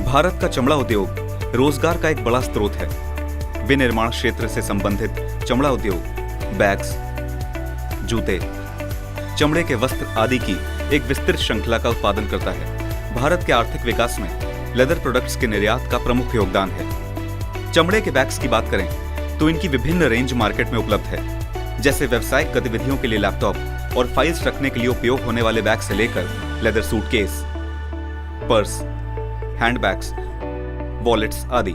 भारत का चमड़ा उद्योग रोजगार का एक बड़ा स्रोत है। विनिर्माण क्षेत्र से संबंधित चमड़ा उद्योग बैग्स, जूते, चमड़े के वस्त्र आदि की एक विस्तृत श्रृंखला का उत्पादन करता है। भारत के आर्थिक विकास में लेदर प्रोडक्ट्स के निर्यात का प्रमुख योगदान है। चमड़े के बैग्स की बात करें तो इनकी विभिन्न रेंज मार्केट में उपलब्ध है, जैसे व्यावसायिक गतिविधियों के लिए लैपटॉप और फाइल्स रखने के लिए उपयोग होने वाले बैग से लेकर leather suitcase, purse, handbags, wallets आदि।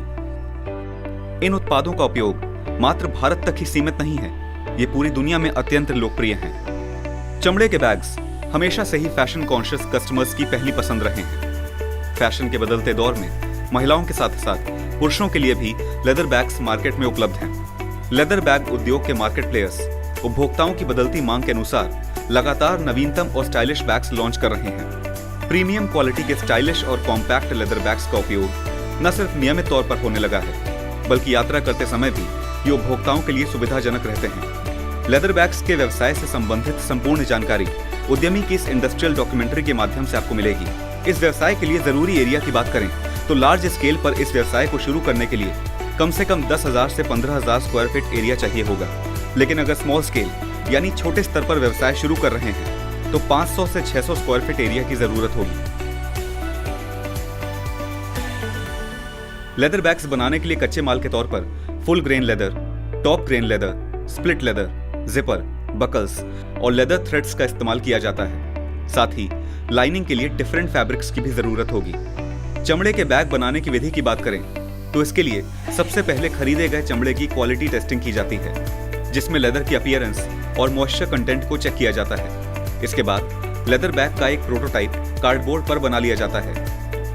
इन उत्पादों का उपयोग मात्र भारत तक ही सीमित नहीं है, ये पूरी दुनिया में अत्यंत लोकप्रिय हैं। चमड़े के बैग्स हमेशा से ही फैशन कॉन्शियस कस्टमर्स की पहली पसंद रहे हैं। फैशन के बदलते दौर में महिलाओं के साथ साथ पुरुषों के लिए भी लेदर बैग्स मार्केट में उपलब्ध हैं। लेदर बैग उद्योग के मार्केट प्लेयर्स उपभोक्ताओं की बदलती मांग के अनुसार लगातार नवीनतम और स्टाइलिश बैग्स लॉन्च कर रहे हैं। प्रीमियम क्वालिटी के स्टाइलिश और कॉम्पैक्ट लेदर बैग्स का उपयोग न सिर्फ नियमित तौर पर होने लगा है, बल्कि यात्रा करते समय भी ये उपभोक्ताओं के लिए सुविधाजनक रहते हैं। लेदर बैग्स के व्यवसाय से संबंधित संपूर्ण जानकारी उद्यमी की इस इंडस्ट्रियल डॉक्यूमेंट्री के माध्यम से आपको मिलेगी। इस व्यवसाय के लिए जरूरी एरिया की बात करें तो लार्ज स्केल पर इस व्यवसाय को शुरू करने के लिए कम से कम 10,000 से 15,000 स्क्वायर फीट एरिया चाहिए होगा। लेकिन अगर स्मॉल स्केल यानी छोटे स्तर पर व्यवसाय शुरू कर रहे हैं तो 500 से 600 स्क्वायर फीट एरिया की जरूरत होगी। लेदर बैग्स बनाने के लिए कच्चे माल के तौर पर full grain leather, top grain leather, split leather, zipper, buckles और लेदर थ्रेड्स का इस्तेमाल किया जाता है। साथ ही लाइनिंग के लिए डिफरेंट फैब्रिक्स की भी जरूरत होगी। चमड़े के बैग बनाने की विधि की बात करें तो इसके लिए सबसे पहले खरीदे गए चमड़े की क्वालिटी टेस्टिंग की जाती है, जिसमें लेदर की अपीयरेंस और मॉइस्चर कंटेंट को चेक किया जाता है। इसके बाद लेदर बैग का एक प्रोटोटाइप कार्डबोर्ड पर बना लिया जाता है।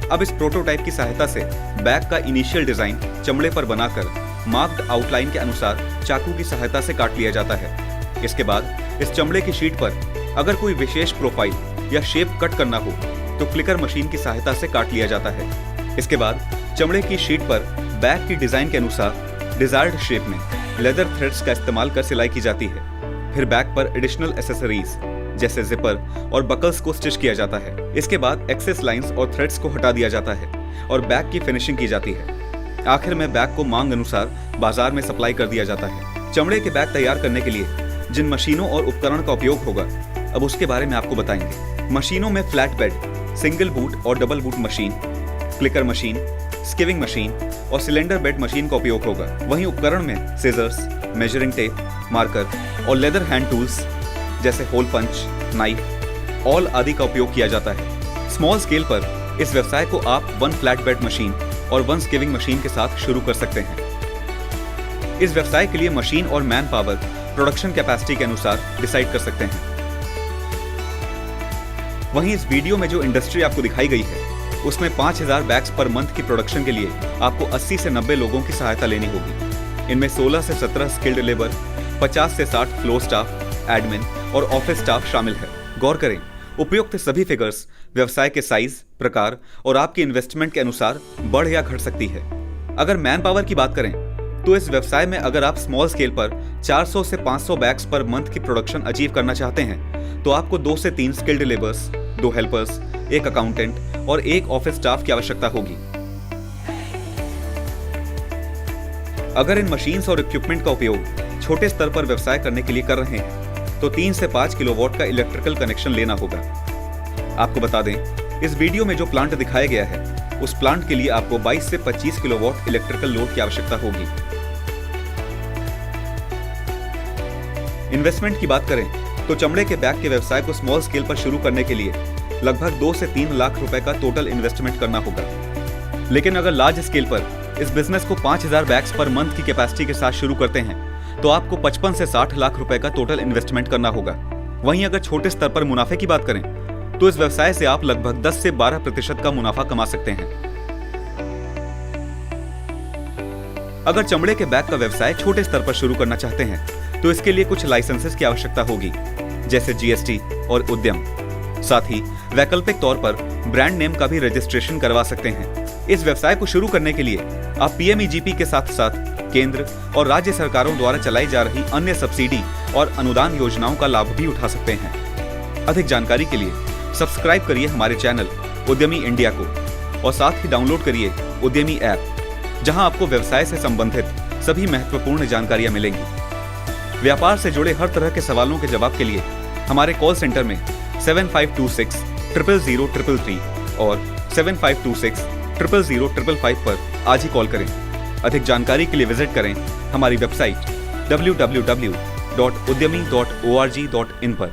अब इस प्रोटोटाइप की सहायता से बैग का इनिशियल डिजाइन चमड़े पर बनाकर मार्क्ड आउटलाइन के अनुसार चाकू की सहायता से काट लिया जाता है। इसके बाद इस चमड़े की शीट पर अगर कोई विशेष प्रोफाइल या शेप कट करना हो तो फ्लिकर मशीन की सहायता से काट लिया जाता है। इसके बाद चमड़े की शीट पर बैग की डिजाइन के अनुसार डिजायर्ड शेप में लेदर थ्रेड्स का इस्तेमाल कर सिलाई की जाती है। फिर बैग पर एडिशनल एसेसरीज जैसे जिपर और बकल्स को स्टिच किया जाता है। इसके बाद एक्सेस लाइंस और थ्रेड्स को हटा दिया जाता है और बैग की फिनिशिंग की जाती है। आखिर में बैग को मांग अनुसार बाजार में सप्लाई कर दिया जाता है। चमड़े के बैग तैयार करने के लिए जिन मशीनों और उपकरण का उपयोग होगा, अब उसके बारे में आपको बताएंगे। मशीनों में फ्लैट बेड, सिंगल बूट और double boot machine, clicker machine, skiving machine और सिलेंडर बेड मशीन का उपयोग होगा। वहीं उपकरण में सीजर्स, मेजरिंग टेप, मार्कर और लेदर हैंड टूल्स जैसे होल पंच, नाइफ, ऑल आदि का उपयोग किया जाता है। स्मॉल स्केल पर इस व्यवसाय को आप 1 फ्लैट बेड मशीन और 1 स्कीविंग मशीन के साथ शुरू कर सकते हैं। इस व्यवसाय के लिए मशीन और मैन पावर प्रोडक्शन कैपेसिटी के अनुसार डिसाइड कर सकते हैं। वहीं इस वीडियो में जो इंडस्ट्री आपको दिखाई गई है उसमें 5,000 बैग्स पर मंथ की प्रोडक्शन के लिए आपको 80 से 90 लोगों की सहायता लेनी होगी। इनमें 16 से 17 स्किल्ड लेबर, 50 से 60 फ्लोर स्टाफ, एडमिन और ऑफिस स्टाफ शामिल है। गौर करें, उपयुक्त सभी फिगर्स व्यवसाय के साइज, प्रकार और आपकी इन्वेस्टमेंट के अनुसार बढ़ या घट सकती है। अगर मैन पावर की बात करें तो इस व्यवसाय में अगर आप स्मॉल स्केल पर 400 से 500 बैग्स पर मंथ की प्रोडक्शन अचीव करना चाहते हैं तो आपको 2 से 3 स्किल्ड लेबर्स, 2 हेल्पर्स, 1 अकाउंटेंट और 1 ऑफिस स्टाफ की आवश्यकता होगी। अगर इन मशीन्स और इक्विपमेंट का उपयोग छोटे स्तर पर व्यवसाय करने के लिए कर रहे हैं तो 3 से 5 किलोवाट का इलेक्ट्रिकल कनेक्शन लेना होगा। आपको बता दें, इस वीडियो में जो प्लांट दिखाया गया है उस प्लांट के लिए आपको 22 से 25 किलोवाट इलेक्ट्रिकल लोड की आवश्यकता होगी। इन्वेस्टमेंट की बात करें तो चमड़े के बैग के व्यवसाय को स्मॉल स्केल पर शुरू करने के लिए लगभग 2 से 3 लाख रुपए का टोटल इन्वेस्टमेंट करना होगा। लेकिन अगर लार्ज स्केल पर इस बिजनेस को 5,000 बैग्स पर मंथ की कैपेसिटी के साथ शुरू करते हैं तो आपको 55 से 60 लाख रुपए का टोटल इन्वेस्टमेंट करना होगा। वहीं अगर छोटे स्तर पर मुनाफे की बात करें तो इस व्यवसाय से आप लगभग 10 से 12% का मुनाफा कमा सकते हैं। अगर चमड़े के बैग का व्यवसाय छोटे स्तर पर शुरू करना चाहते हैं तो इसके लिए कुछ लाइसेंसेस की आवश्यकता होगी, जैसे जीएसटी और उद्यम। साथ ही वैकल्पिक तौर पर ब्रांड नेम का भी रजिस्ट्रेशन करवा सकते हैं। इस व्यवसाय को शुरू करने के लिए आप पीएमईजीपी के साथ साथ केंद्र और राज्य सरकारों द्वारा चलाई जा रही अन्य सब्सिडी और अनुदान योजनाओं का लाभ भी उठा सकते हैं। अधिक जानकारी के लिए सब्सक्राइब करिए हमारे चैनल उद्यमी इंडिया को और साथ ही डाउनलोड करिए उद्यमी ऐप, जहां आपको व्यवसाय से संबंधित सभी महत्वपूर्ण जानकारियां मिलेंगी। व्यापार से जुड़े हर तरह के सवालों के जवाब के लिए हमारे कॉल सेंटर में 7526 000 333 और 7526 000 पर आज ही कॉल करें। अधिक जानकारी के लिए विजिट करें हमारी वेबसाइट www.udyami.org.in पर।